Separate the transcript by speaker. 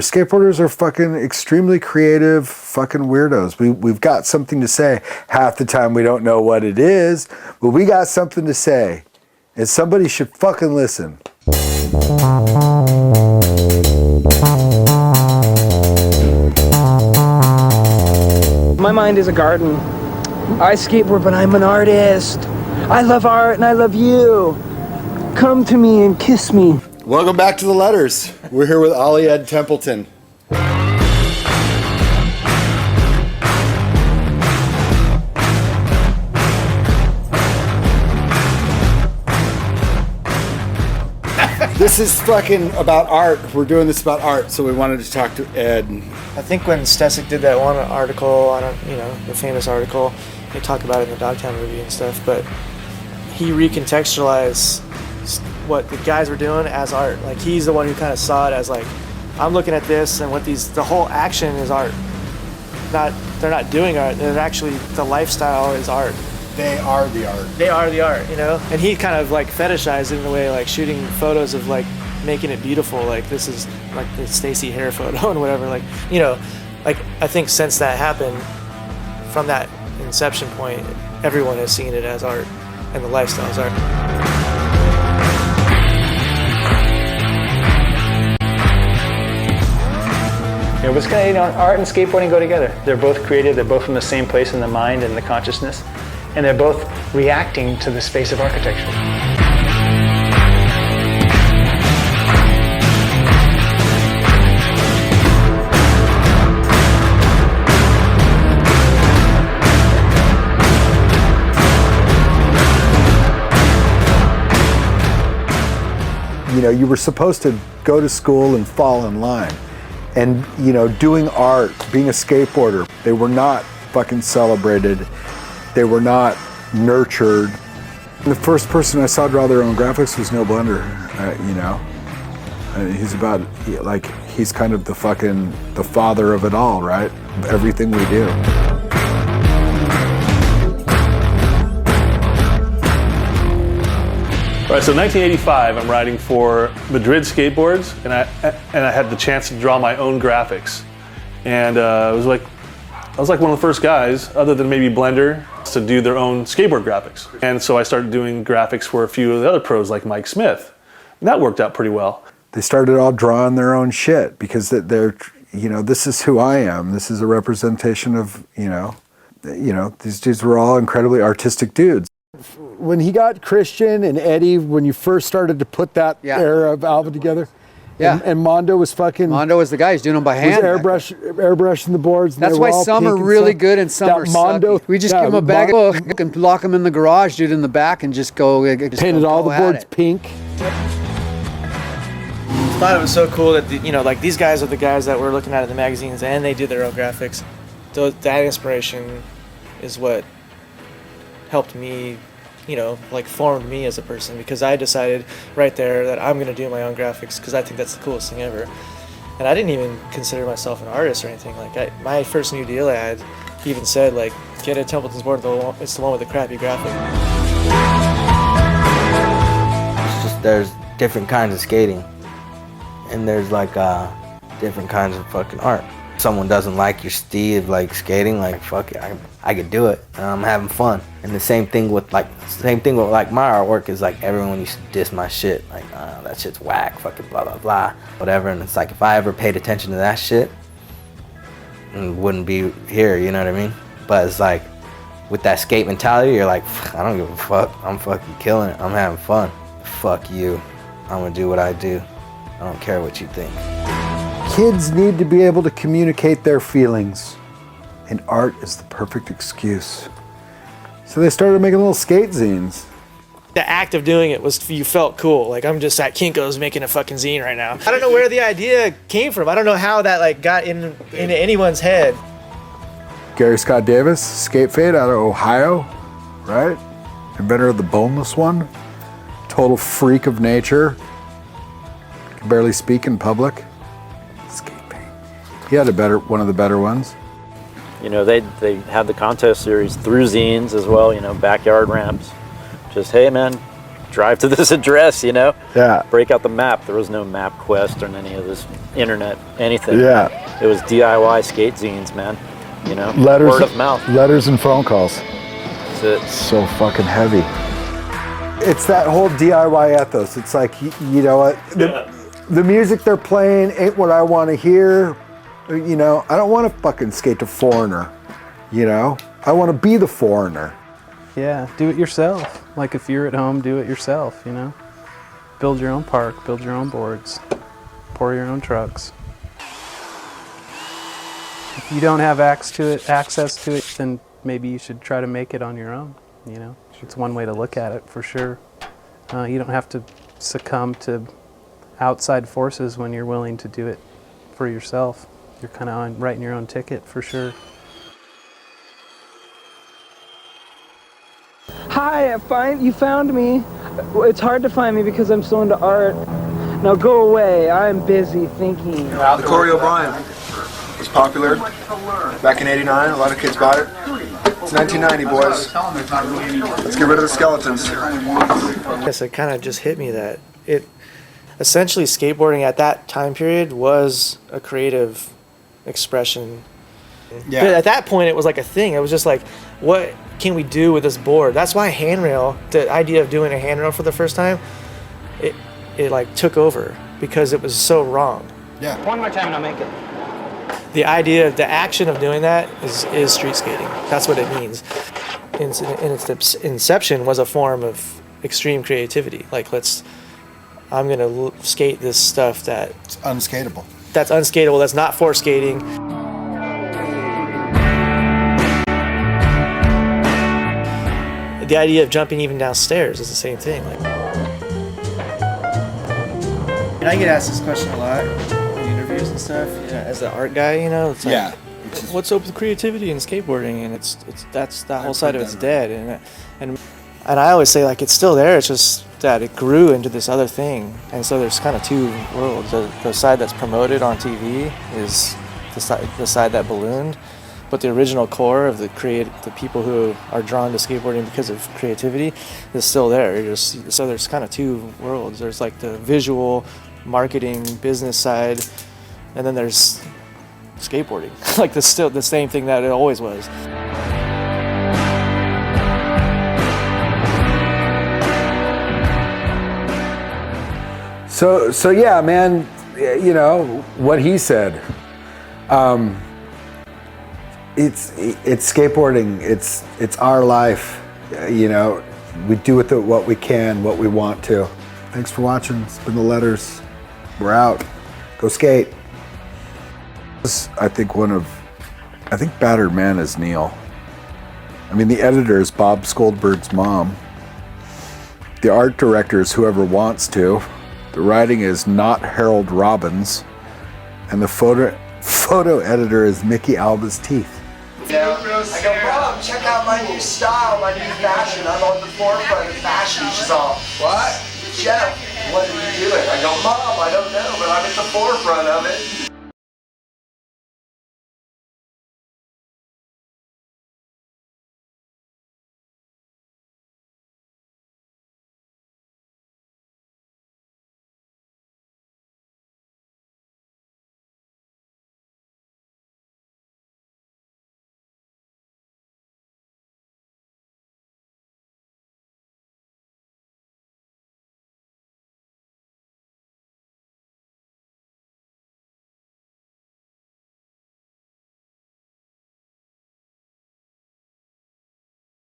Speaker 1: Skateboarders are fucking extremely creative fucking weirdos. We've got something to say. Half the time we don't know what it is, but we got something to say. And somebody should fucking listen.
Speaker 2: My mind is a garden. I skateboard, but I'm an artist. I love art and I love you. Come to me and kiss me.
Speaker 1: Welcome back to the Letters. We're here with Ed Templeton. This is fucking about art. We're doing this about art, so we wanted to talk to Ed.
Speaker 2: I think when Stesic did that one article on, the famous article, they talk about it in the Dogtown movie and stuff, but he recontextualized what the guys were doing as art. Like, he's the one who kind of saw it as like, I'm looking at this and what the whole action is art. They're not doing art, they're actually, the lifestyle is art.
Speaker 1: They are the art.
Speaker 2: They are the art, And he kind of like fetishized it in a way, like shooting photos of like making it beautiful. Like, this is like the Stacy hair photo and whatever. Like, like I think since that happened, from that inception point, everyone has seen it as art and the lifestyle is art.
Speaker 3: Art and skateboarding go together. They're both creative, they're both from the same place in the mind and the consciousness, and they're both reacting to the space of architecture.
Speaker 1: You were supposed to go to school and fall in line. And, doing art, being a skateboarder, they were not fucking celebrated. They were not nurtured. The first person I saw draw their own graphics was Neil Blender, he's kind of the father of it all, right? Everything we do.
Speaker 4: All right, so 1985, I'm riding for Madrid Skateboards, and I had the chance to draw my own graphics, and I was like one of the first guys, other than maybe Blender, to do their own skateboard graphics. And so I started doing graphics for a few of the other pros, like Mike Smith, and that worked out pretty well.
Speaker 1: They started all drawing their own shit because they're, this is who I am. This is a representation of, these dudes were all incredibly artistic dudes. When he got Christian and Eddie, when you first started to put that era of album together, and Mondo was
Speaker 5: the guy who's doing them by hand.
Speaker 1: Airbrushing the boards.
Speaker 5: That's why some are really good and some are sucky. We just give them a bag of book and lock them in the garage, dude, in the back, and just go.
Speaker 1: Painted all the boards pink.
Speaker 2: I thought it was so cool that these guys are the guys that we're looking at in the magazines, and they do their own graphics. So that inspiration is what helped me, formed me as a person, because I decided right there that I'm going to do my own graphics because I think that's the coolest thing ever. And I didn't even consider myself an artist or anything. Like, my first new deal I had, he even said, like, get Ed Templeton's board, it's the one with the crappy graphic.
Speaker 6: It's just, there's different kinds of skating, and there's different kinds of fucking art. Someone doesn't like your Steve skating, fuck it, I could do it, and I'm having fun. And the same thing with my artwork is everyone used to diss my shit, that shit's whack, fucking blah blah blah, whatever. And it's if I ever paid attention to that shit, it wouldn't be here, you know what I mean? But it's with that skate mentality, you're I don't give a fuck, I'm fucking killing it, I'm having fun. Fuck you, I'm gonna do what I do. I don't care what you think.
Speaker 1: Kids need to be able to communicate their feelings, and art is the perfect excuse. So they started making little skate zines.
Speaker 2: The act of doing it was, you felt cool. I'm just at Kinko's making a fucking zine right now. I don't know where the idea came from. I don't know how that got into anyone's head.
Speaker 1: Gary Scott Davis, skate fade out of Ohio, right? Inventor of the boneless one. Total freak of nature. Can barely speak in public. Skate paint. He had one of the better ones.
Speaker 7: They had the contest series through zines as well, backyard ramps. Just, hey man, drive to this address, you know?
Speaker 1: Yeah.
Speaker 7: Break out the map. There was no MapQuest or any of this internet, anything.
Speaker 1: Yeah.
Speaker 7: It was DIY skate zines, man. You know?
Speaker 1: Letters,
Speaker 7: Word of mouth.
Speaker 1: letters and phone calls.
Speaker 7: That's it.
Speaker 1: So fucking heavy. It's that whole DIY ethos. It's like, you know what? The music they're playing ain't what I want to hear. You know, I don't want to fucking skate to Foreigner. You know, I want to be the Foreigner.
Speaker 8: Yeah, do it yourself. Like if you're at home, do it yourself, you know? Build your own park, build your own boards, pour your own trucks. If you don't have access to it, then maybe you should try to make it on your own, you know? It's one way to look at it, for sure. You don't have to succumb to outside forces when you're willing to do it for yourself. You're kind of writing your own ticket, for sure.
Speaker 9: Hi, you found me. It's hard to find me because I'm so into art. Now go away, I'm busy thinking.
Speaker 10: The Corey O'Brien was popular back in '89. A lot of kids bought it. It's 1990, boys. Let's get rid of the skeletons.
Speaker 2: Yes, it kind of just hit me that it essentially skateboarding at that time period was a creative expression.
Speaker 10: Yeah.
Speaker 2: But at that point, it was like a thing. It was just like, what can we do with this board? That's why handrail, the idea of doing a handrail for the first time, it like took over because it was so wrong.
Speaker 10: Yeah.
Speaker 9: One more time and I'll make it.
Speaker 2: The idea of the action of doing that is street skating. That's what it means. In its inception was a form of extreme creativity. Like I'm gonna skate this stuff
Speaker 10: It's unskateable.
Speaker 2: that's unskateable, that's not for skating. The idea of jumping even downstairs is the same thing. And I get asked this question a lot in interviews and stuff. You know, as an art guy, you know, it's like, what's up with creativity and skateboarding? And that's that whole side of it's dead. And I always say like it's still there. It's just that it grew into this other thing. And so there's kind of two worlds. The side that's promoted on TV is the side that ballooned. But the original core of the people who are drawn to skateboarding because of creativity is still there. So there's kind of two worlds. There's like the visual, marketing, business side, and then there's skateboarding. Like still the same thing that it always was.
Speaker 1: So yeah, man, you know, what he said. It's skateboarding. It's our life. You know, we do with it what we can, what we want to. Thanks for watching. It's been the Letters. We're out. Go skate. I think Battered Man is Neil. I mean, the editor is Bob Skoldberg's mom. The art director is whoever wants to. The writing is not Harold Robbins. And the photo editor is Mickey Alba's teeth.
Speaker 11: I go, Mom, check out my new style, my new fashion. I'm on the forefront of fashion. She's all, what? Jeff, what are you doing? I go, Mom, I don't know, but I'm at the forefront of it.